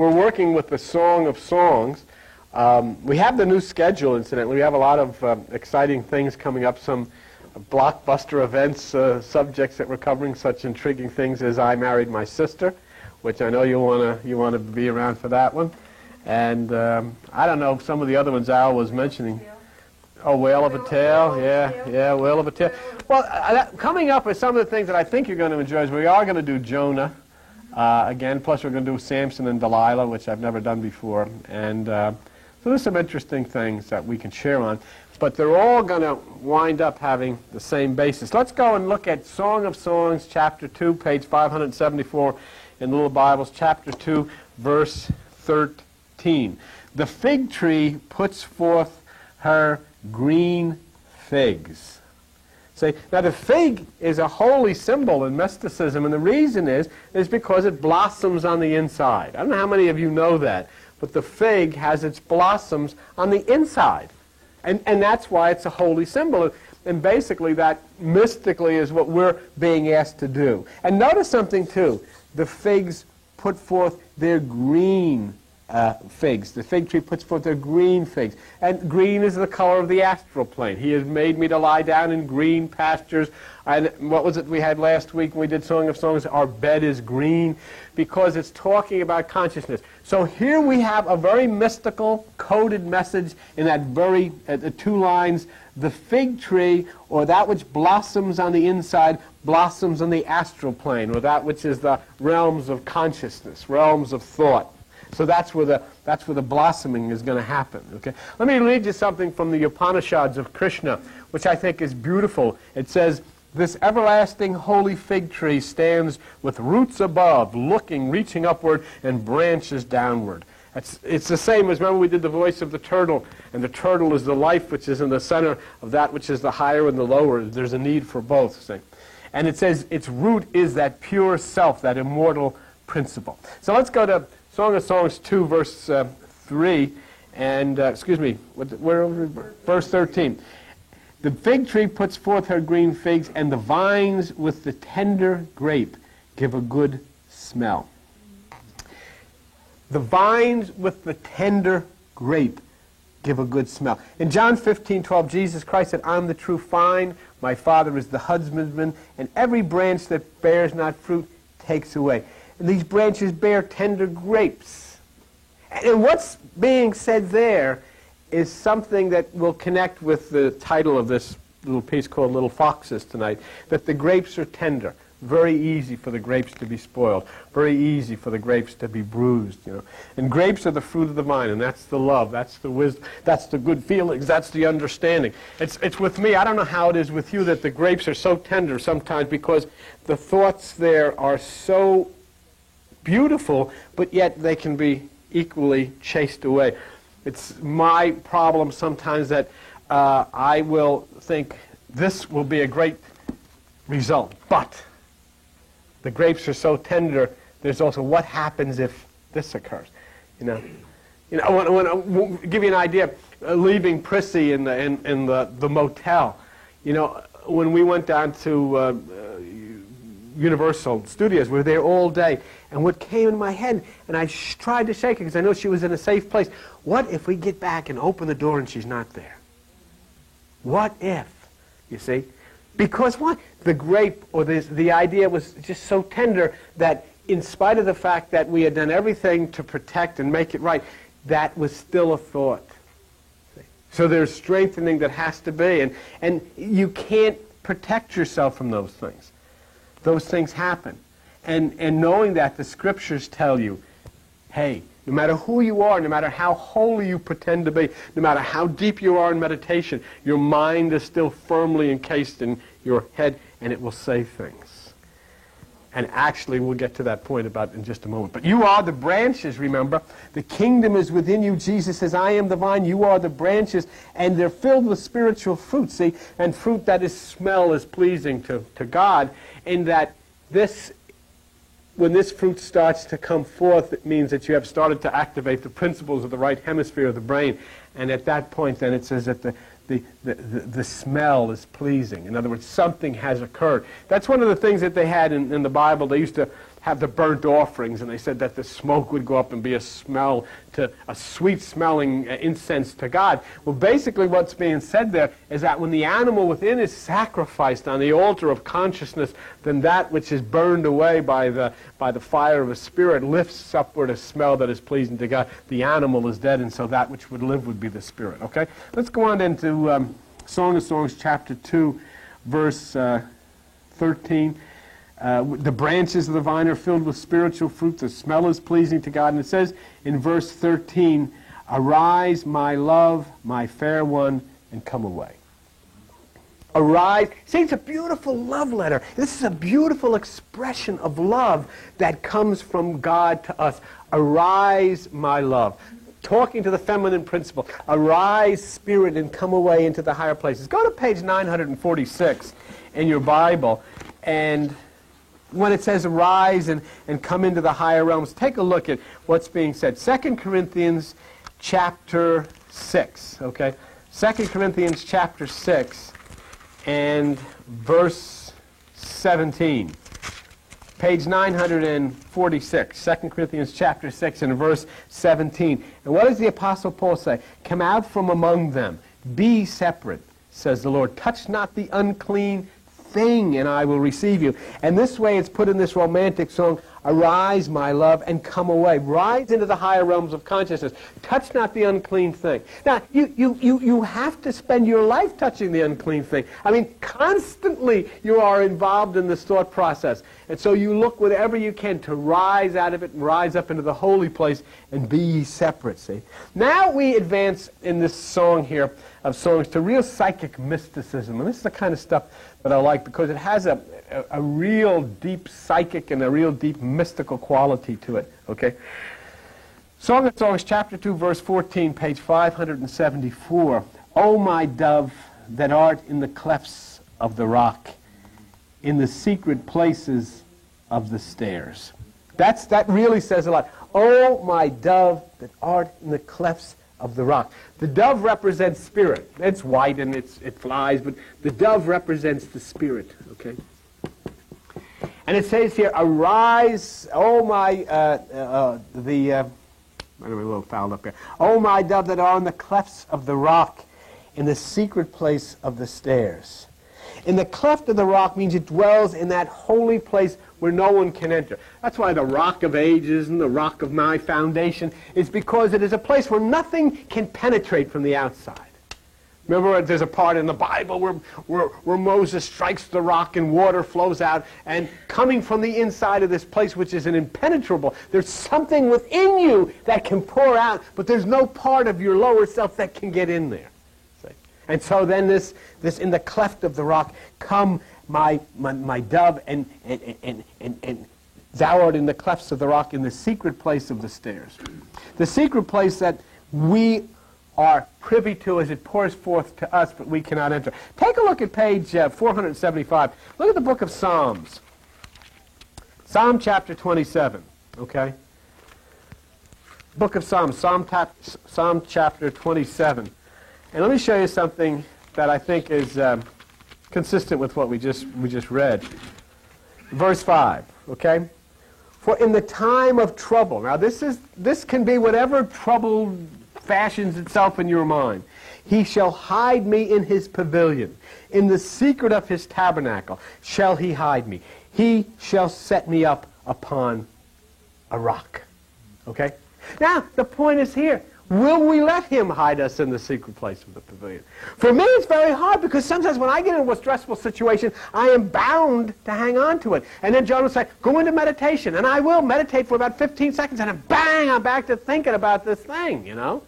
we're working with the Song of Songs. We have the new schedule, incidentally. We have a lot of exciting things coming up, some blockbuster events, subjects that we're covering, such intriguing things as I Married My Sister, which I know you want to be around for that one. And I don't know, some of the other ones Al was mentioning. Oh, Whale of a Tale, yeah, Whale of a Tale. Well, coming up with some of the things that I think you're going to enjoy is we are going to do Jonah again, plus we're going to do Samson and Delilah, which I've never done before. And so there's some interesting things that we can share on. But they're all going to wind up having the same basis. Let's go and look at Song of Songs, chapter 2, page 574 in the little Bibles, chapter 2, verse 13. The fig tree puts forth her green figs. See, now the fig is a holy symbol in mysticism, and the reason is because it blossoms on the inside. I don't know how many of you know that, but the fig has its blossoms on the inside. And that's why it's a holy symbol. And basically that mystically is what we're being asked to do. And notice something too. The figs put forth their green figs. The fig tree puts forth their green figs. And green is the color of the astral plane. He has made me to lie down in green pastures. And what was it we had last week when we did Song of Songs? Our bed is green, because it's talking about consciousness. So here we have a very mystical, coded message in that very, the 2 lines. The fig tree, or that which blossoms on the inside, blossoms on the astral plane, or that which is the realms of consciousness, realms of thought. So that's where the blossoming is going to happen. Okay? Let me read you something from the Upanishads of Krishna, which I think is beautiful. It says, "This everlasting holy fig tree stands with roots above, looking, reaching upward, and branches downward." It's the same as, remember we did the voice of the turtle, and the turtle is the life which is in the center of that which is the higher and the lower. There's a need for both. See? And it says its root is that pure self, that immortal principle. So let's go to Song of Songs 2, verse 3, and, verse 13. "The fig tree puts forth her green figs, and the vines with the tender grape give a good smell." The vines with the tender grape give a good smell. In John 15:12, Jesus Christ said, "I'm the true vine, my Father is the husbandman, and every branch that bears not fruit takes away." And these branches bear tender grapes. And what's being said there is something that will connect with the title of this little piece called Little Foxes tonight, that the grapes are tender. Very easy for the grapes to be spoiled. Very easy for the grapes to be bruised, you know. And grapes are the fruit of the vine, and that's the love, that's the wisdom, that's the good feelings, that's the understanding. It's with me, I don't know how it is with you, that the grapes are so tender sometimes because the thoughts there are so beautiful, but yet they can be equally chased away. It's my problem sometimes that I will think this will be a great result, but the grapes are so tender. There's also what happens if this occurs. When I'll give you an idea. Leaving Prissy in the motel. You know, when we went down to Universal Studios, we were there all day, and what came in my head, and I tried to shake it because I know she was in a safe place. What if we get back and open the door and she's not there? What if? You see? Because what? The grape, or the idea was just so tender that in spite of the fact that we had done everything to protect and make it right, that was still a thought. See? So there's strengthening that has to be, and you can't protect yourself from those things. Those things happen. And knowing that, the scriptures tell you, hey, no matter who you are, no matter how holy you pretend to be, no matter how deep you are in meditation, your mind is still firmly encased in your head, and it will say things. And actually, we'll get to that point about in just a moment. But you are the branches, remember. The kingdom is within you. Jesus says, I am the vine, you are the branches, and they're filled with spiritual fruit, see? And fruit that is smell is pleasing to God, in that when this fruit starts to come forth, it means that you have started to activate the principles of the right hemisphere of the brain. And at that point, then, it says that the smell is pleasing. In other words, something has occurred. That's one of the things that they had in the Bible. They used to have the burnt offerings, and they said that the smoke would go up and be a sweet-smelling incense to God. Well, basically what's being said there is that when the animal within is sacrificed on the altar of consciousness, then that which is burned away by the fire of a spirit lifts upward a smell that is pleasing to God. The animal is dead, and so that which would live would be the spirit. Okay? Let's go on into Song of Songs, chapter 2, verse 13. The branches of the vine are filled with spiritual fruit. The smell is pleasing to God. And it says in verse 13, "Arise, my love, my fair one, and come away." Arise. See, it's a beautiful love letter. This is a beautiful expression of love that comes from God to us. Arise, my love. Talking to the feminine principle. Arise, spirit, and come away into the higher places. Go to page 946 in your Bible, and when it says arise and come into the higher realms, take a look at what's being said. 2 Corinthians chapter 6, okay? 2 Corinthians chapter 6 and verse 17. Page 946, 2 Corinthians chapter 6 and verse 17. And what does the Apostle Paul say? "Come out from among them. Be separate, says the Lord. Touch not the unclean thing, and I will receive you." And this way it's put in this romantic song, "Arise, my love, and come away." Rise into the higher realms of consciousness. Touch not the unclean thing. Now, you have to spend your life touching the unclean thing. I mean, constantly you are involved in this thought process. And so you look whatever you can to rise out of it and rise up into the holy place and be ye separate, see? Now we advance in this song here of songs to real psychic mysticism. And this is the kind of stuff that I like because it has a real deep psychic and a real deep mystical quality to it, okay? Song of Songs, chapter 2, verse 14, page 574. "O my dove, that art in the clefts of the rock, in the secret places of the stairs." That really says a lot. "O my dove, that art in the clefts of the rock." The dove represents spirit. It's white and it flies, but the dove represents the spirit, okay? And it says here, "Arise, oh my," I'm a little fouled up here. "Oh my dove that are in the clefts of the rock, in the secret place of the stairs." In the cleft of the rock means it dwells in that holy place where no one can enter. That's why the Rock of Ages and the Rock of My Foundation is because it is a place where nothing can penetrate from the outside. Remember, there's a part in the Bible where Moses strikes the rock and water flows out, and coming from the inside of this place, which is an impenetrable, there's something within you that can pour out, but there's no part of your lower self that can get in there. See? And so then this in the cleft of the rock, "Come, my dove, and thou art in the clefts of the rock, in the secret place of the stairs." The secret place that we are privy to as it pours forth to us, but we cannot enter. Take a look at page 475. Look at the book of Psalms. Psalm chapter 27, okay? Book of Psalms, Psalm chapter 27. And let me show you something that I think is consistent with what we just read. Verse 5, okay? "For in the time of trouble," now this can be whatever trouble fashions itself in your mind. "He shall hide me in his pavilion. In the secret of his tabernacle shall he hide me. He shall set me up upon a rock." Okay? Now, the point is here. Will we let him hide us in the secret place of the pavilion? For me, it's very hard because sometimes when I get into a stressful situation, I am bound to hang on to it. And then John will say, "Go into meditation." And I will meditate for about 15 seconds, and then bang, I'm back to thinking about this thing, you know?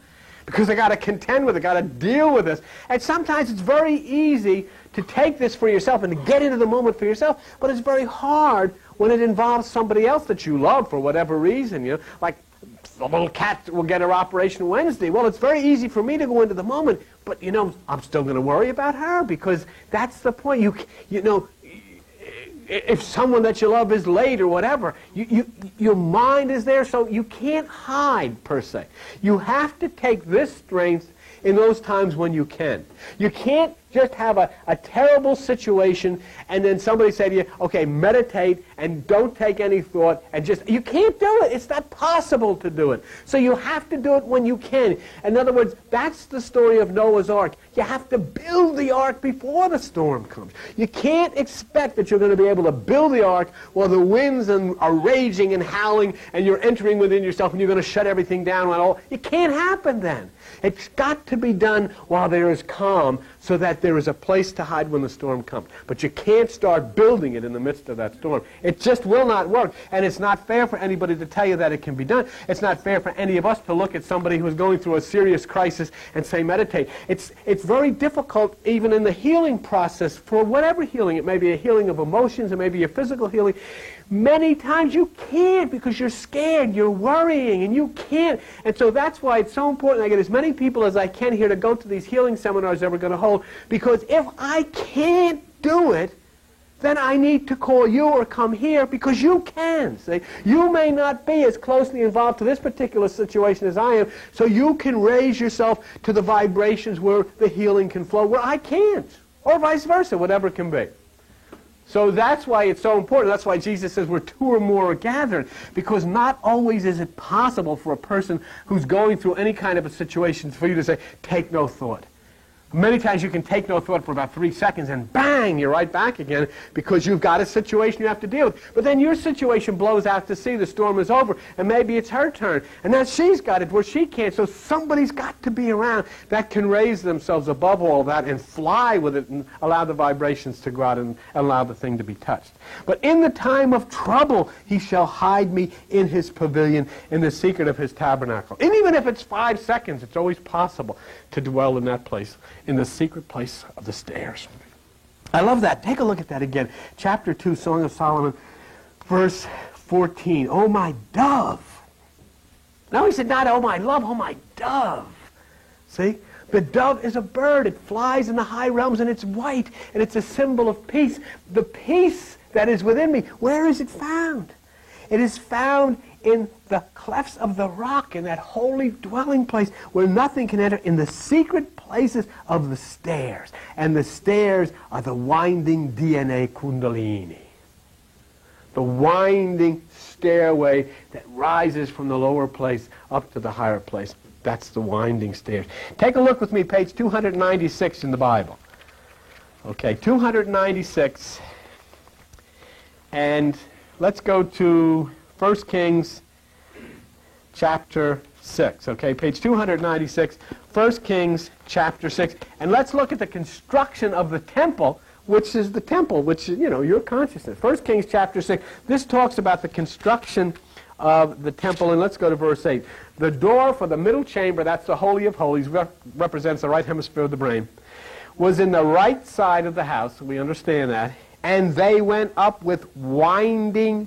Because I got to contend with it, got to deal with this. And sometimes it's very easy to take this for yourself and to get into the moment for yourself, but it's very hard when it involves somebody else that you love for whatever reason, you know? Like the little cat will get her operation Wednesday. Well, it's very easy for me to go into the moment, but, you know, I'm still going to worry about her because that's the point. You know, if someone that you love is late or whatever, your mind is there, so you can't hide, per se. You have to take this strength in those times when you can. You can't just have a terrible situation and then somebody say to you, okay, meditate and don't take any thought and just, you can't do it. It's not possible to do it. So you have to do it when you can. In other words, that's the story of Noah's Ark. You have to build the ark before the storm comes. You can't expect that you're going to be able to build the ark while the winds are raging and howling and you're entering within yourself and you're going to shut everything down. It can't happen then. It's got to be done while there is calm so that there is a place to hide when the storm comes. But you can't start building it in the midst of that storm. It just will not work. And it's not fair for anybody to tell you that it can be done. It's not fair for any of us to look at somebody who is going through a serious crisis and say meditate. It's very difficult even in the healing process for whatever healing. It may be a healing of emotions, it may be a physical healing. Many times you can't because you're scared, you're worrying, and you can't. And so that's why it's so important I get as many people as I can here to go to these healing seminars that we're going to hold, because if I can't do it, then I need to call you or come here because you can. See? You may not be as closely involved to this particular situation as I am, so you can raise yourself to the vibrations where the healing can flow, where I can't, or vice versa, whatever it can be. So that's why it's so important. That's why Jesus says where two or more are gathered, because not always is it possible for a person who's going through any kind of a situation for you to say, take no thought. Many times you can take no thought for about 3 seconds and bang, you're right back again because you've got a situation you have to deal with. But then your situation blows out to sea, the storm is over, and maybe it's her turn. And now she's got it where she can't, so somebody's got to be around that can raise themselves above all that and fly with it and allow the vibrations to go out and allow the thing to be touched. But in the time of trouble, he shall hide me in his pavilion, in the secret of his tabernacle. And even if it's 5 seconds, it's always possible to dwell in that place, in the secret place of the stairs. I love that. Take a look at that again. Chapter 2, Song of Solomon, verse 14. Oh, my dove. Now he said not, oh, my love, oh, my dove. See? The dove is a bird. It flies in the high realms, and it's white, and it's a symbol of peace. The peace that is within me, where is it found? It is found in the clefts of the rock, in that holy dwelling place where nothing can enter, in the secret places of the stairs. And the stairs are the winding DNA Kundalini. The winding stairway that rises from the lower place up to the higher place. That's the winding stairs. Take a look with me, page 296 in the Bible. Okay, 296. And let's go to 1 Kings chapter 6. Okay, page 296, 1 Kings chapter 6. And let's look at the construction of the temple, which is the temple, which is, your consciousness. 1 Kings chapter 6. This talks about the construction of the temple, and let's go to verse 8. The door for the middle chamber, that's the Holy of Holies, represents the right hemisphere of the brain, was in the right side of the house. We understand that. And they went up with winding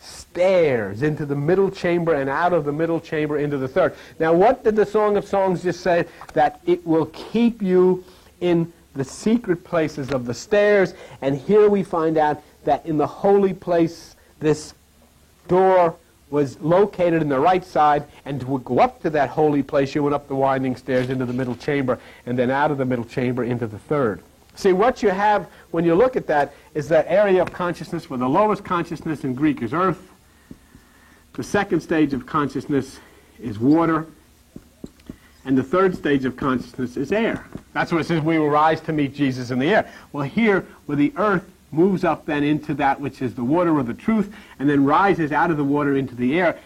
stairs into the middle chamber and out of the middle chamber into the third. Now, what did the Song of Songs just say? That it will keep you in the secret places of the stairs. And here we find out that in the holy place, this door was located in the right side, and to go up to that holy place, you went up the winding stairs into the middle chamber, and then out of the middle chamber into the third. See, what you have when you look at that is that area of consciousness where the lowest consciousness in Greek is earth. The second stage of consciousness is water. And the third stage of consciousness is air. That's what it says, we will rise to meet Jesus in the air. Well, here, where the earth moves up then into that which is the water of the truth, and then rises out of the water into the air.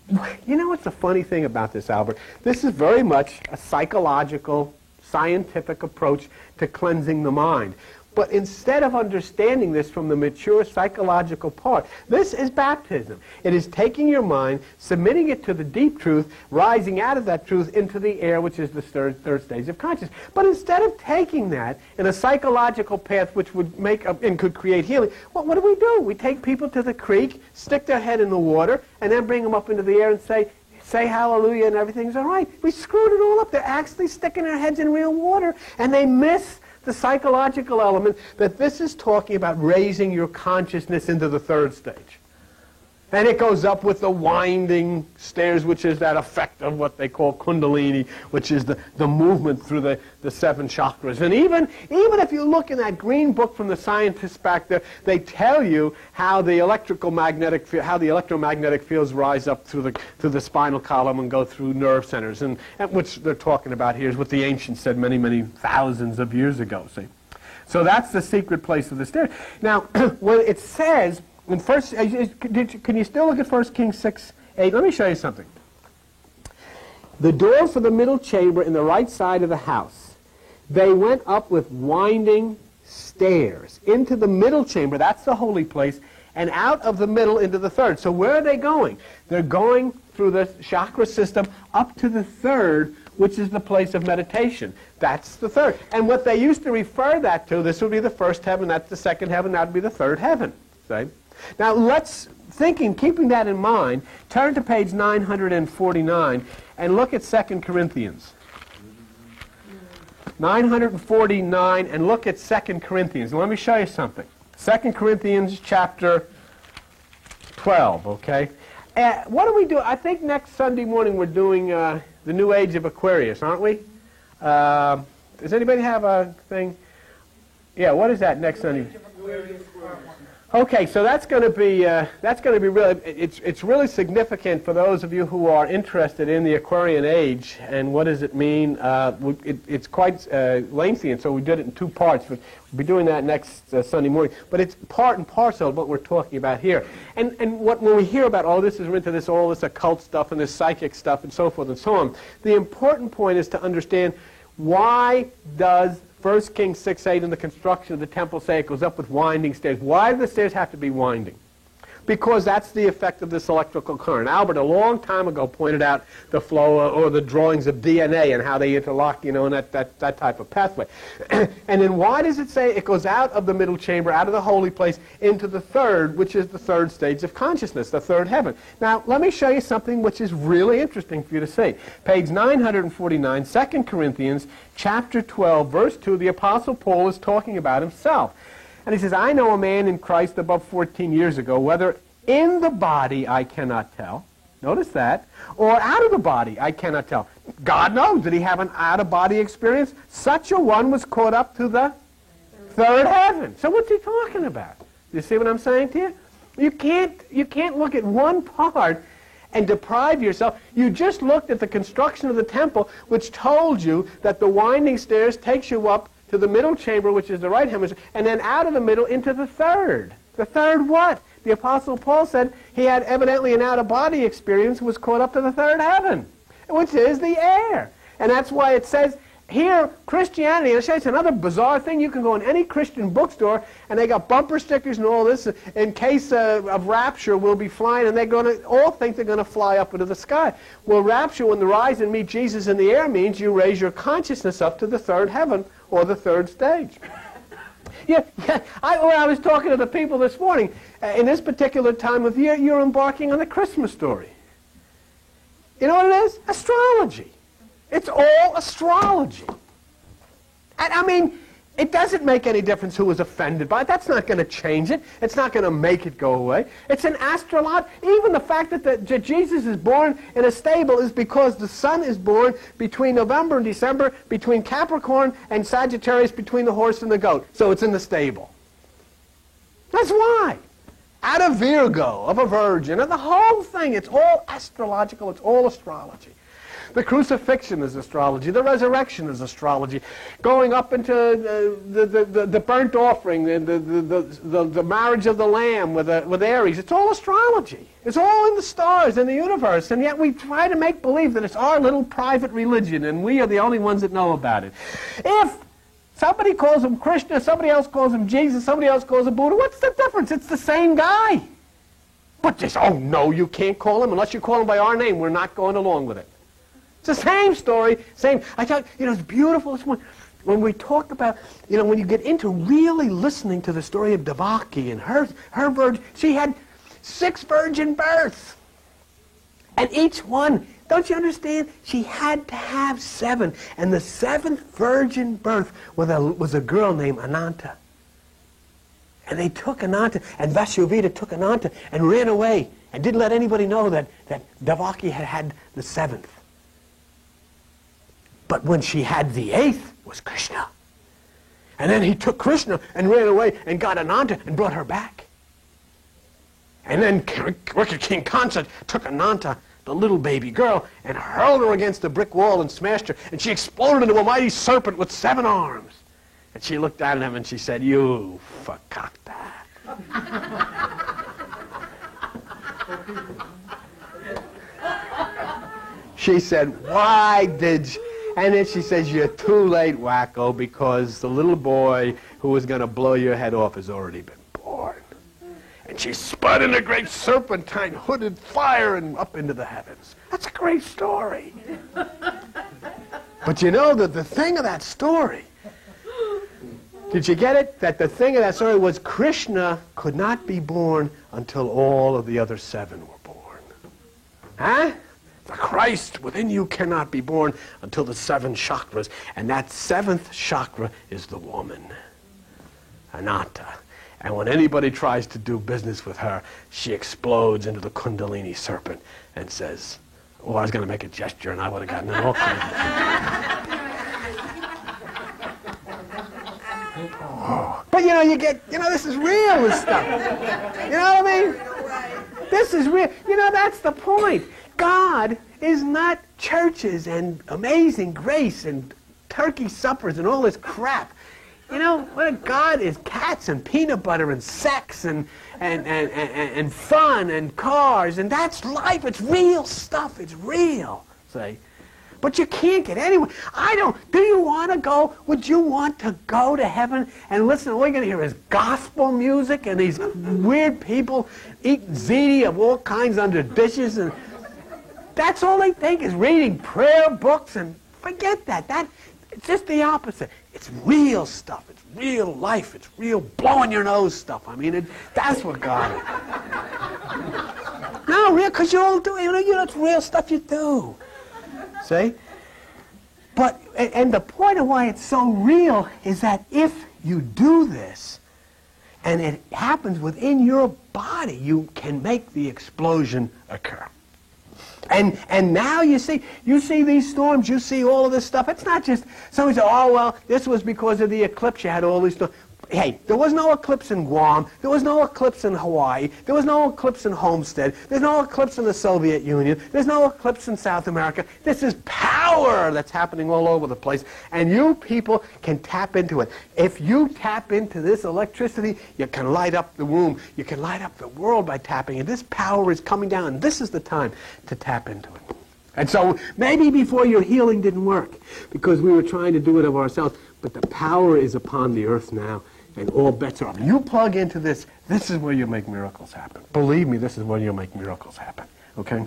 You know what's the funny thing about this, Albert? This is very much a psychological, scientific approach to cleansing the mind. But instead of understanding this from the mature psychological part, this is baptism. It is taking your mind, submitting it to the deep truth, rising out of that truth into the air, which is the third stage of consciousness. But instead of taking that in a psychological path which would make up and could create healing, well, what do? We take people to the creek, stick their head in the water, and then bring them up into the air and say hallelujah and everything's all right. We screwed it all up. They're actually sticking their heads in real water, and they miss the psychological element that this is talking about raising your consciousness into the third stage. And it goes up with the winding stairs, which is that effect of what they call kundalini, which is the movement through the 7 chakras. And even if you look in that green book from the scientists back there, they tell you how the electromagnetic fields rise up through the spinal column and go through nerve centers. And which they're talking about here is what the ancients said many, many thousands of years ago. See? So that's the secret place of the stairs. Now, when it says... can you still look at 1 Kings 6:8? Let me show you something. The door for the middle chamber in the right side of the house, they went up with winding stairs into the middle chamber, that's the holy place, and out of the middle into the third. So where are they going? They're going through the chakra system up to the third, which is the place of meditation. That's the third. And what they used to refer that to, this would be the first heaven, that's the second heaven, that would be the third heaven. See? Now let's, keeping that in mind, turn to page 949 and look at 2 Corinthians. 949 and look at 2 Corinthians. Let me show you something. 2 Corinthians chapter 12, okay? What do we do? I think next Sunday morning we're doing the New Age of Aquarius, aren't we? Does anybody have a thing? Yeah, what is that next Sunday? Okay, so that's going to be really, it's really significant for those of you who are interested in the Aquarian age and what does it mean. It's quite lengthy, and so we did it in 2 parts. We'll be doing that next Sunday morning. But it's part and parcel of what we're talking about here. And when we hear about all this is into this, all this occult stuff and this psychic stuff and so forth and so on, the important point is to understand why does 1 Kings 6:8 in the construction of the temple say it goes up with winding stairs. Why do the stairs have to be winding? Because that's the effect of this electrical current. Albert, a long time ago, pointed out the flow or the drawings of DNA and how they interlock, in that type of pathway. And then why does it say it goes out of the middle chamber, out of the holy place, into the third, which is the third stage of consciousness, the third heaven? Now, let me show you something which is really interesting for you to see. Page 949, 2 Corinthians, chapter 12, verse 2, the Apostle Paul is talking about himself. And he says, I know a man in Christ above 14 years ago, whether in the body I cannot tell, notice that, or out of the body I cannot tell. God knows. Did he have an out-of-body experience? Such a one was caught up to the third heaven. So what's he talking about? You see what I'm saying to you? You can't look at one part and deprive yourself. You just looked at the construction of the temple, which told you that the winding stairs takes you up to the middle chamber, which is the right hemisphere, and then out of the middle into the third. The third what? The Apostle Paul said he had evidently an out-of-body experience, was caught up to the third heaven, which is the air. And that's why it says here, Christianity, and it's another bizarre thing, you can go in any Christian bookstore and they got bumper stickers and all this, in case of rapture, we'll be flying, and they're going to all think they're going to fly up into the sky. Well, rapture, when the rise and meet Jesus in the air, means you raise your consciousness up to the third heaven, or the third stage. I was talking to the people this morning. In this particular time of year, you're embarking on the Christmas story. You know what it is? Astrology. It's all astrology. And I mean, it doesn't make any difference who was offended by it. That's not going to change it. It's not going to make it go away. It's an astrology. Even the fact that Jesus is born in a stable is because the sun is born between November and December, between Capricorn and Sagittarius, between the horse and the goat. So it's in the stable. That's why. Out of Virgo, of a virgin, and the whole thing. It's all astrological. It's all astrology. The crucifixion is astrology. The resurrection is astrology. Going up into the burnt offering, the marriage of the Lamb with Aries. It's all astrology. It's all in the stars, in the universe. And yet we try to make believe that it's our little private religion, and we are the only ones that know about it. If somebody calls him Krishna, somebody else calls him Jesus, somebody else calls him Buddha, what's the difference? It's the same guy. But just, oh no, you can't call him. Unless you call him by our name, we're not going along with it. It's the same story, same. I tell you, it's beautiful. When we talk about, when you get into really listening to the story of Devaki and her virgin, she had 6 virgin births. And each one, don't you understand? She had to have 7. And the 7th virgin birth was a girl named Ananta. And they took Ananta, and Vasudevata took Ananta and ran away and didn't let anybody know that Devaki had the 7th. But when she had the 8th was Krishna. And then he took Krishna and ran away and got Ananta and brought her back. And then Wicked King Kansa took Ananta, the little baby girl, and hurled her against a brick wall and smashed her. And she exploded into a mighty serpent with 7 arms. And she looked at him and she said, "You forgot that." She said, "Why did you?" And then she says, "You're too late, wacko, because the little boy who was going to blow your head off has already been born." And she spun in a great serpentine hooded fire and up into the heavens. That's a great story. But you know that the thing of that story, did you get it? That the thing of that story was Krishna could not be born until all of the other 7 were born. Huh? The Christ within you cannot be born until the 7 chakras. And that 7th chakra is the woman, Ananta. And when anybody tries to do business with her, she explodes into the Kundalini serpent and says, "Oh, I was going to make a gesture and I would have gotten it all." But this is real, this stuff. You know what I mean? This is real. That's the point. God is not churches and amazing grace and turkey suppers and all this crap. What God is cats and peanut butter and sex and fun and cars, and that's life. It's real stuff. It's real. See? But you can't get anywhere. Do you want to go? Would you want to go to heaven and listen? All you're going to hear is gospel music and these weird people eating ziti of all kinds under dishes, and that's all they think is reading prayer books, and forget that. It's just the opposite. It's real stuff. It's real life. It's real blowing your nose stuff. I mean, that's what God is. No, real, because you all do. It's real stuff you do. See? But, and the point of why it's so real is that if you do this, and it happens within your body, you can make the explosion occur. And now you see these storms, you see all of this stuff. It's not just somebody say, "Oh, well, this was because of the eclipse you had all these storms." Hey, there was no eclipse in Guam. There was no eclipse in Hawaii. There was no eclipse in Homestead. There's no eclipse in the Soviet Union. There's no eclipse in South America. This is power that's happening all over the place. And you people can tap into it. If you tap into this electricity, you can light up the room. You can light up the world by tapping. And this power is coming down. And this is the time to tap into it. And so maybe before your healing didn't work because we were trying to do it of ourselves. But the power is upon the earth now. And all bets are off. You plug into this, this is where you make miracles happen. Believe me, this is where you'll make miracles happen. Okay?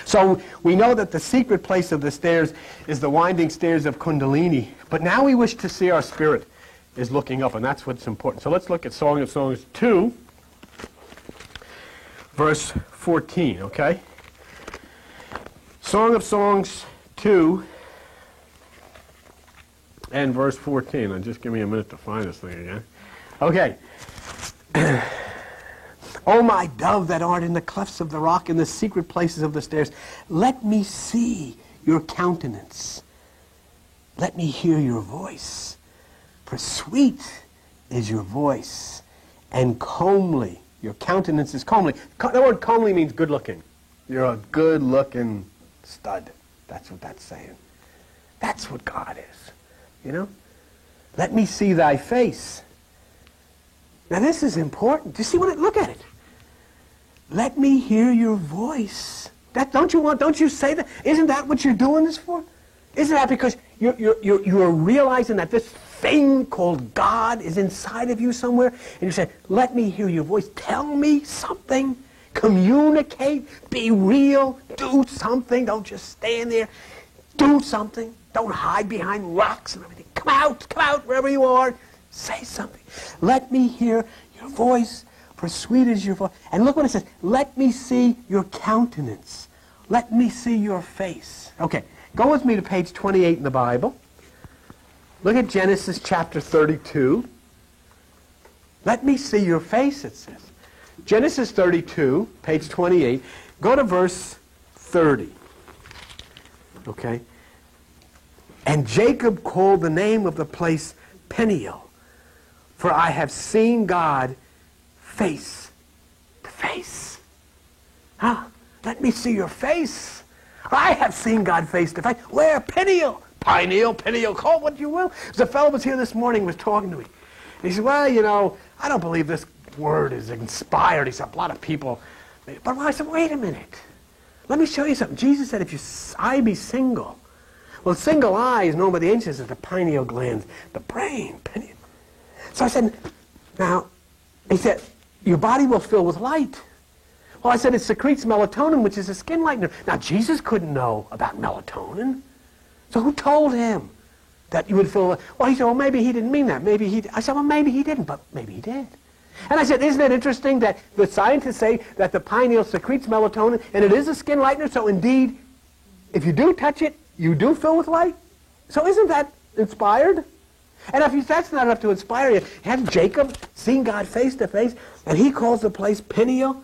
So we know that the secret place of the stairs is the winding stairs of Kundalini. But now we wish to see our spirit is looking up, and that's what's important. So let's look at Song of Songs 2, verse 14, okay? Song of Songs 2, and verse 14. And just give me a minute to find this thing again. Okay. "O my dove that art in the clefts of the rock, in the secret places of the stairs, let me see your countenance. Let me hear your voice. For sweet is your voice, and comely. Your countenance is comely." The word comely means good looking. You're a good looking stud. That's what that's saying. That's what God is. Let me see thy face. Now this is important. Do you see look at it. Let me hear your voice. Don't you say that? Isn't that what you're doing this for? Isn't that because you're realizing that this thing called God is inside of you somewhere? And you say, "Let me hear your voice. Tell me something. Communicate. Be real. Do something. Don't just stand there. Do something. Don't hide behind rocks and everything. Come out, wherever you are. Say something. Let me hear your voice, for sweet is your voice." And look what it says. Let me see your countenance. Let me see your face. Okay, go with me to page 28 in the Bible. Look at Genesis chapter 32. Let me see your face, it says. Genesis 32, page 28. Go to verse 30. Okay? And Jacob called the name of the place Peniel, for I have seen God face to face. Huh? Let me see your face. I have seen God face to face. Where? Peniel. Peniel, call what you will. The fellow was here this morning, was talking to me. And he said, well, you know, I don't believe this word is inspired. He said, a lot of people. But I said, wait a minute. Let me show you something. Jesus said, if your eye be single. Well, single eye is known by the ancients as the pineal gland, the brain. Pineal. So I said, now, he said, your body will fill with light. Well, I said, it secretes melatonin, which is a skin lightener. Now, Jesus couldn't know about melatonin. So who told him that you would feel? Well, he said, well, maybe he didn't mean that. Maybe he. I said, well, maybe he didn't, but maybe he did. And I said, isn't it interesting that the scientists say that the pineal secretes melatonin, and it is a skin lightener, so indeed, if you do touch it, you do fill with light? So isn't that inspired? And if that's not enough to inspire you, hadn't Jacob seen God face to face, and he calls the place Peniel?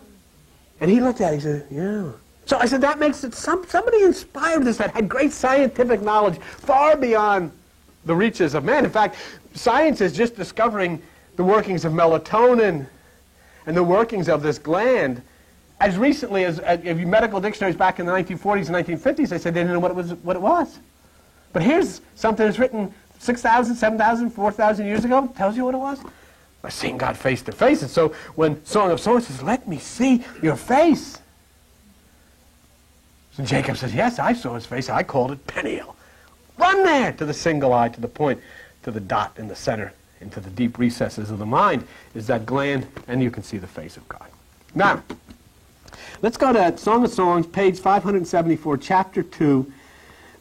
And he looked at it, he said, yeah. So I said, that makes it, somebody inspired this that had great scientific knowledge far beyond the reaches of man. In fact, science is just discovering the workings of melatonin and the workings of this gland. As recently as medical dictionaries back in the 1940s and 1950s, they said they didn't know what it was. But here's something that's written 6,000, 7,000, 4,000 years ago, tells you what it was. I've seen God face to face. And so when Song of Songs says, let me see your face. And Jacob says, yes, I saw his face. I called it Peniel. Run there to the single eye, to the point, to the dot in the center, into the deep recesses of the mind is that gland, and you can see the face of God. Now, let's go to Song of Songs, page 574, chapter 2,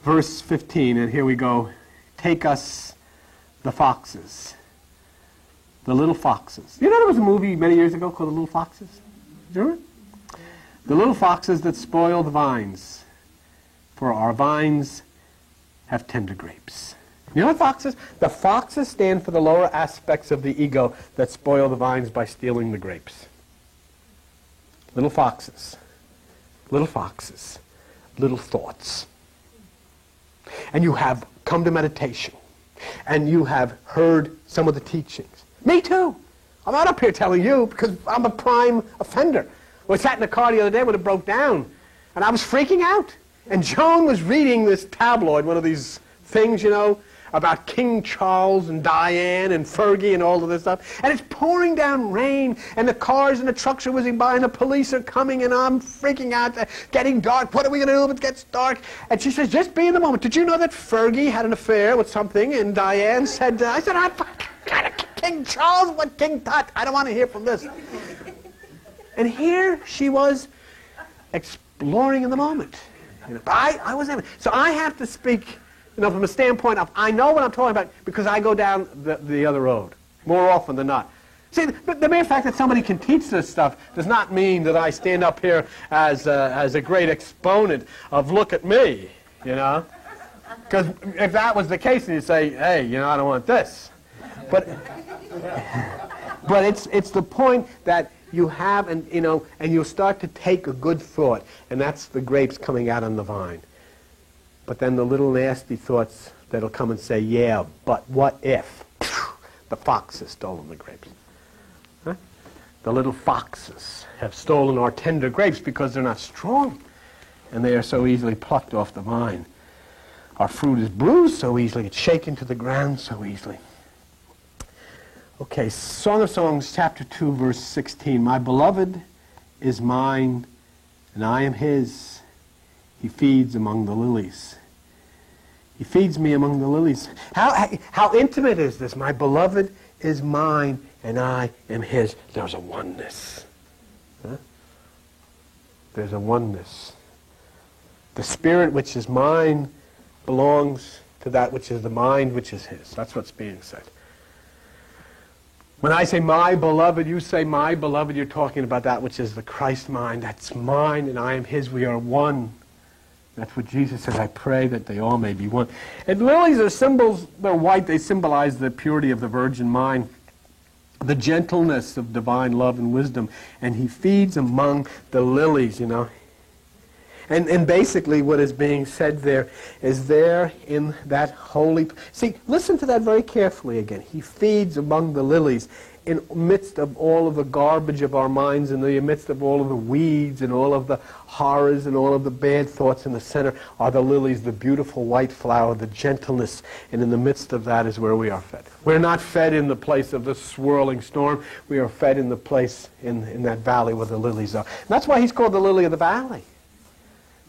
verse 15. And here we go. Take us the foxes. The little foxes. You know there was a movie many years ago called The Little Foxes? Do you remember? The little foxes that spoil the vines, for our vines have tender grapes. You know what foxes? The foxes stand for the lower aspects of the ego that spoil the vines by stealing the grapes. Little foxes. Little foxes. Little thoughts. And you have come to meditation. And you have heard some of the teachings. Me too. I'm not up here telling you because I'm a prime offender. I sat in the car the other day when it broke down, and I was freaking out. And Joan was reading this tabloid, one of these things, you know, about King Charles and Diane and Fergie and all of this stuff. And it's pouring down rain, and the cars and the trucks are whizzing by, and the police are coming, and I'm freaking out. Getting dark. What are we going to do if it gets dark? And she says, just be in the moment. Did you know that Fergie had an affair with something? And Diane said, I said, King Charles, what King Tut? I don't want to hear from this. And here she was exploring in the moment. You know, I was able. So I have to speak, you know, from a standpoint of I know what I'm talking about because I go down the other road more often than not. See, the mere fact that somebody can teach this stuff does not mean that I stand up here as a great exponent of look at me, you know. Because if that was the case, then you'd say, hey, you know, I don't want this. But it's the point that you have, and you know, and you'll start to take a good thought, and that's the grapes coming out on the vine. But then the little nasty thoughts that'll come and say, yeah, but what if the fox has stolen the grapes? Huh? The little foxes have stolen our tender grapes because they're not strong, and they are so easily plucked off the vine. Our fruit is bruised so easily, it's shaken to the ground so easily. Okay, Song of Songs, chapter 2, verse 16. My beloved is mine, and I am his. He feeds among the lilies. He feeds me among the lilies. How intimate is this? My beloved is mine, and I am his. There's a oneness. Huh? There's a oneness. The spirit which is mine belongs to that which is the mind which is his. That's what's being said. When I say my beloved, you say my beloved, you're talking about that which is the Christ mind. That's mine and I am his. We are one. That's what Jesus says. I pray that they all may be one. And lilies are symbols. They're white. They symbolize the purity of the virgin mind. the gentleness of divine love and wisdom, and he feeds among the lilies, you know. And basically what is being said there is there in that holy... See, listen to that very carefully again. He feeds among the lilies in the midst of all of the garbage of our minds, in the midst of all of the weeds and all of the horrors and all of the bad thoughts. In the center are the lilies, the beautiful white flower, the gentleness, and in the midst of that is where we are fed. We're not fed in the place of the swirling storm. We are fed in the place in that valley where the lilies are. And that's why he's called the lily of the valley.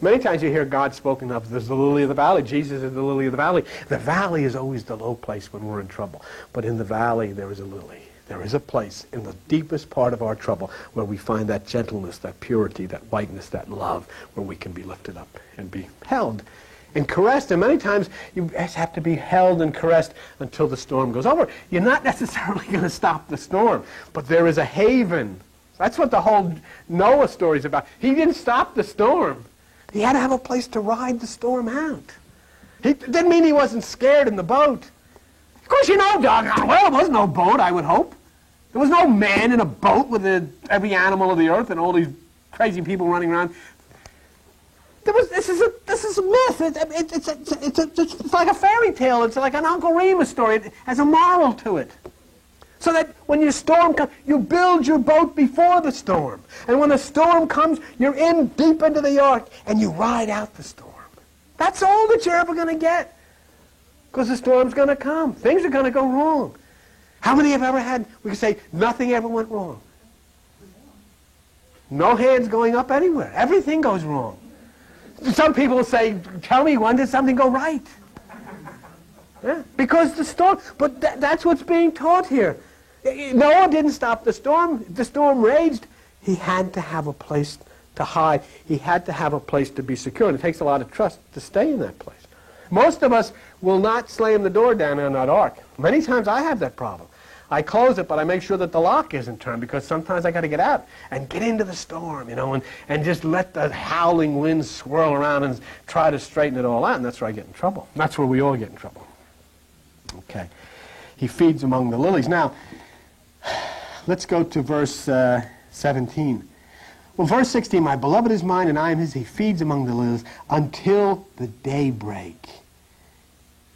Many times you hear God spoken of as the lily of the valley. Jesus is the lily of the valley. The valley is always the low place when we're in trouble. But in the valley, there is a lily. There is a place in the deepest part of our trouble where we find that gentleness, that purity, that whiteness, that love, where we can be lifted up and be held and caressed. And many times you have to be held and caressed until the storm goes over. You're not necessarily going to stop the storm, but there is a haven. That's what the whole Noah story is about. He didn't stop the storm. He had to have a place to ride the storm out. It didn't mean he wasn't scared in the boat. Of course, you know, doggone well, there was no boat, I would hope. There was no man in a boat with every animal of the earth and all these crazy people running around. This is a myth. It's like a fairy tale. It's like an Uncle Remus story. It has a moral to it. So that when your storm comes, you build your boat before the storm. And when the storm comes, you're in deep into the ark and you ride out the storm. That's all that you're ever going to get. Because the storm's going to come. Things are going to go wrong. How many have ever had, we can say, nothing ever went wrong? No hands going up anywhere. Everything goes wrong. Some people will say, tell me, when did something go right? Yeah, because the storm, but that's what's being taught here. Noah didn't stop the storm. The storm raged. He had to have a place to hide. He had to have a place to be secure. And it takes a lot of trust to stay in that place. Most of us will not slam the door down on that ark. Many times I have that problem. I close it, but I make sure that the lock isn't turned because sometimes I got to get out and get into the storm, you know, and just let the howling winds swirl around and try to straighten it all out. And that's where I get in trouble. That's where we all get in trouble. Okay. He feeds among the lilies. Now, let's go to verse 17. Well, verse 16, my beloved is mine and I am his. He feeds among the lilies until the daybreak.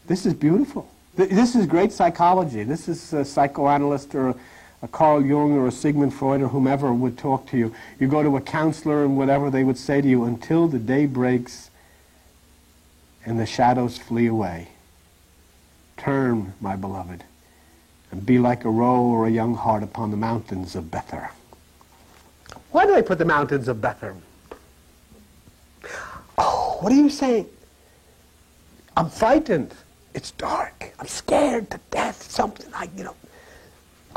This is beautiful. This is great psychology. This is a psychoanalyst or a Carl Jung or a Sigmund Freud or whomever would talk to you. You go to a counselor and whatever they would say to you, until the day breaks and the shadows flee away. Turn, my beloved, and be like a roe or a young hart upon the mountains of Bether. Why do they put the mountains of Bether? Oh, what are you saying? I'm frightened. It's dark. I'm scared to death. Something I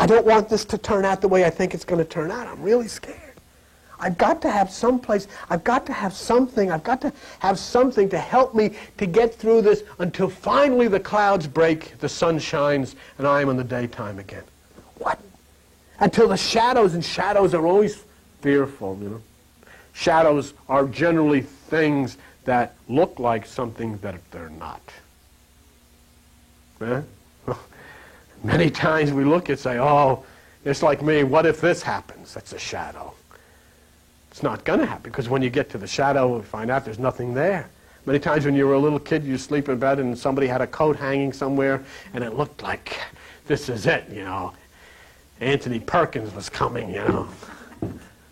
don't want this to turn out the way I think it's going to turn out. I'm really scared. I've got to have some place. I've got to have something. I've got to have something to help me to get through this until finally the clouds break, the sun shines, and I am in the daytime again. What? Until the shadows, and shadows are always fearful, you know. Shadows are generally things that look like something that they're not. Eh? Many times we look and say, oh, it's like me, what if this happens? That's a shadow. It's not going to happen, because when you get to the shadow, you find out there's nothing there. Many times when you were a little kid, you sleep in bed and somebody had a coat hanging somewhere, and it looked like this is it, you know. Anthony Perkins was coming, you know.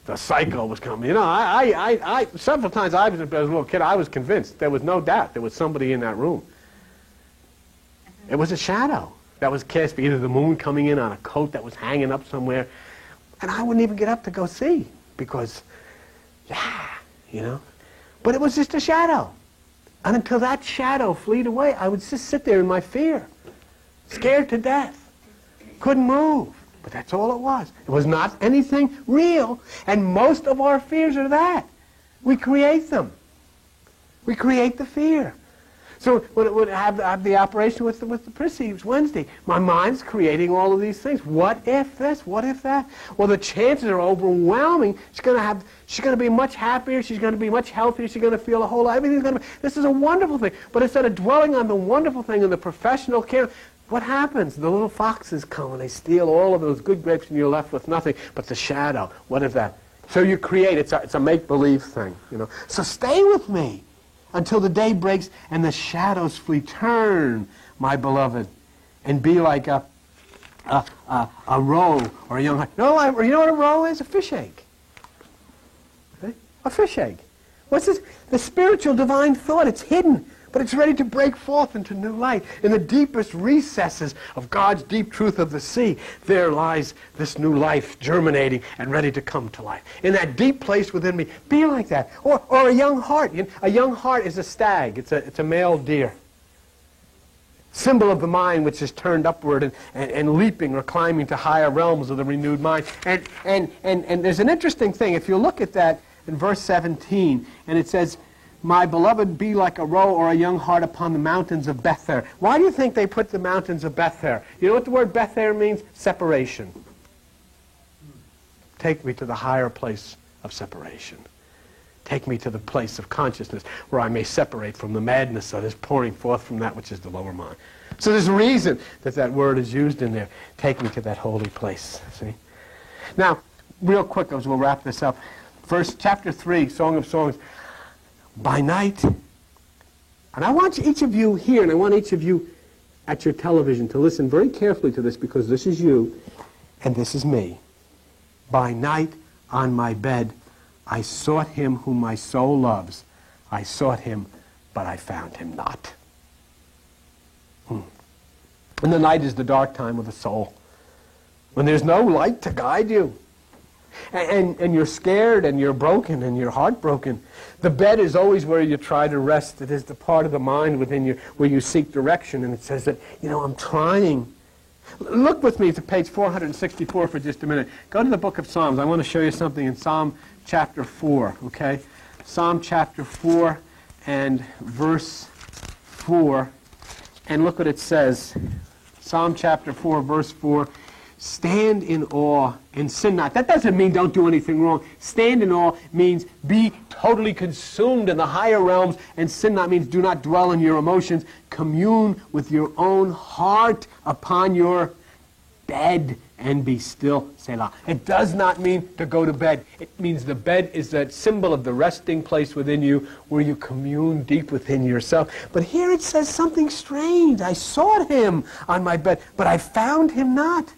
The psycho was coming. You know, I several times as a little kid, I was convinced. There was no doubt there was somebody in that room. It was a shadow that was cast by either the moon coming in on a coat that was hanging up somewhere, and I wouldn't even get up to go see, because, yeah, you know. But it was just a shadow. And until that shadow fleed away, I would just sit there in my fear, scared to death, couldn't move. But that's all it was. It was not anything real, and most of our fears are that. We create them. We create the fear. So when it would have the operation with the Prissy Wednesday, my mind's creating all of these things. What if this? What if that? Well, the chances are overwhelming. She's going to be much happier. She's going to be much healthier. She's going to feel a whole lot. Everything's going to be. This is a wonderful thing. But instead of dwelling on the wonderful thing in the professional care, what happens? The little foxes come and they steal all of those good grapes and you're left with nothing but the shadow. What is that? So you create, it's a make-believe thing, you know. So stay with me until the day breaks and the shadows flee. Turn, my beloved, and be like a roe or a young hart. No, you know what a roe is? A fish egg. Okay? A fish egg. What's this? The spiritual divine thought. It's hidden, but it's ready to break forth into new light. In the deepest recesses of God's deep truth of the sea, there lies this new life germinating and ready to come to life. In that deep place within me, be like that. Or a young hart. A young hart is a stag. It's a male deer. Symbol of the mind which is turned upward and leaping or climbing to higher realms of the renewed mind. And there's an interesting thing. If you look at that in verse 17, and it says, my beloved, be like a roe or a young hart upon the mountains of Bether. Why do you think they put the mountains of Bether? You know what the word Bether means? Separation. Take me to the higher place of separation. Take me to the place of consciousness where I may separate from the madness that is pouring forth from that which is the lower mind. So there's a reason that that word is used in there. Take me to that holy place. See? Now, real quick as we'll wrap this up. Verse chapter 3, Song of Songs. By night, and I want each of you here, and I want each of you at your television to listen very carefully to this, because this is you and this is me. By night on my bed, I sought him whom my soul loves. I sought him, but I found him not. And the night is the dark time of the soul, when there's no light to guide you. And you're scared and you're broken and you're heartbroken. The bed is always where you try to rest. It is the part of the mind within you where you seek direction. And it says that, you know, I'm trying. Look with me to page 464 for just a minute. Go to the book of Psalms. I want to show you something in Psalm chapter 4, okay? Psalm chapter 4 and verse 4. And look what it says. Psalm chapter 4, verse 4. Stand in awe and sin not. That doesn't mean don't do anything wrong. Stand in awe means be totally consumed in the higher realms, and sin not means do not dwell in your emotions. Commune with your own heart upon your bed and be still. Selah. It does not mean to go to bed. It means the bed is that symbol of the resting place within you where you commune deep within yourself. But here it says something strange. I sought him on my bed, but I found him not.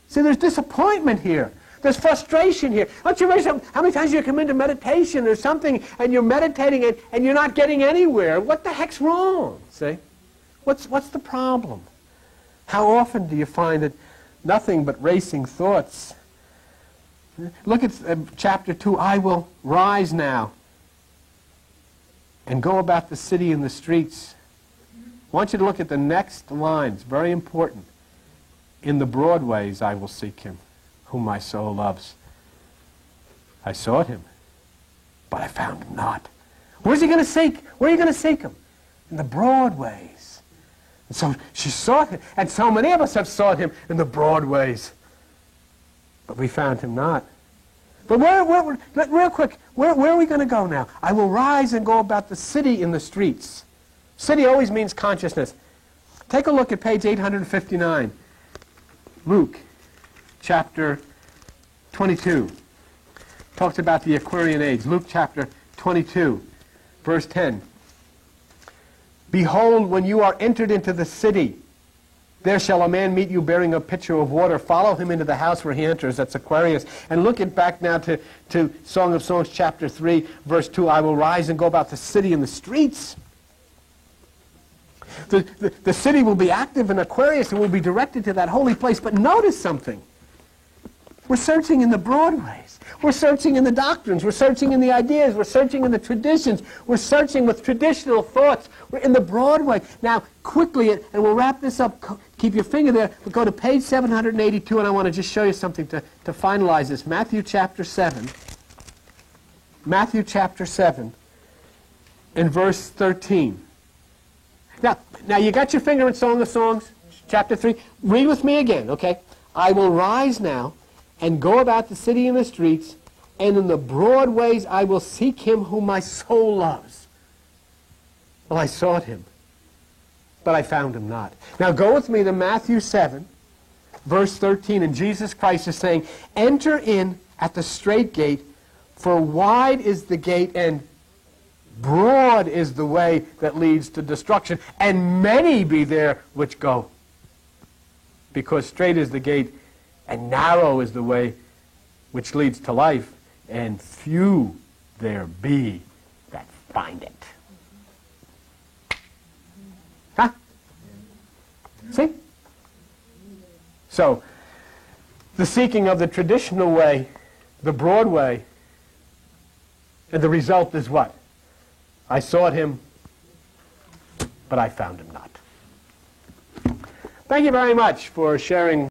See, there's disappointment here. There's frustration here. Don't you realize how many times you come into meditation or something and you're meditating and you're not getting anywhere? What the heck's wrong? See? What's the problem? How often do you find that nothing but racing thoughts? Look at chapter 2. I will rise now and go about the city and the streets. I want you to look at the next lines. Very important. In the broad ways I will seek him, whom my soul loves. I sought him, but I found him not. Where's he going to seek? Where are you going to seek him? In the broad ways. And so she sought him, and so many of us have sought him in the broad ways. But we found him not. But real quick, where are we going to go now? I will rise and go about the city in the streets. City always means consciousness. Take a look at page 859. Luke chapter 22 talks about the Aquarian age. Luke chapter 22, verse 10. Behold, when you are entered into the city, there shall a man meet you bearing a pitcher of water. Follow him into the house where he enters. That's Aquarius. And look it back now to Song of Songs chapter 3, verse 2. I will rise and go about the city in the streets. The city will be active in Aquarius and will be directed to that holy place. But notice something. We're searching in the broad ways. We're searching in the doctrines. We're searching in the ideas. We're searching in the traditions. We're searching with traditional thoughts. We're in the broad way. Now, quickly, and we'll wrap this up. Keep your finger there. We'll go to page 782, and I want to just show you something to finalize this. Matthew chapter 7. Matthew chapter 7 and verse 13. Now you got your finger in Song of Songs, chapter 3. Read with me again, okay? I will rise now and go about the city and the streets, and in the broad ways I will seek him whom my soul loves. Well, I sought him, but I found him not. Now go with me to Matthew 7, verse 13, and Jesus Christ is saying, enter in at the strait gate, for wide is the gate and broad is the way that leads to destruction, and many be there which go. Because strait is the gate and narrow is the way which leads to life, and few there be that find it. Huh? See? So, the seeking of the traditional way, the broad way, and the result is what? I sought him, but I found him not. Thank you very much for sharing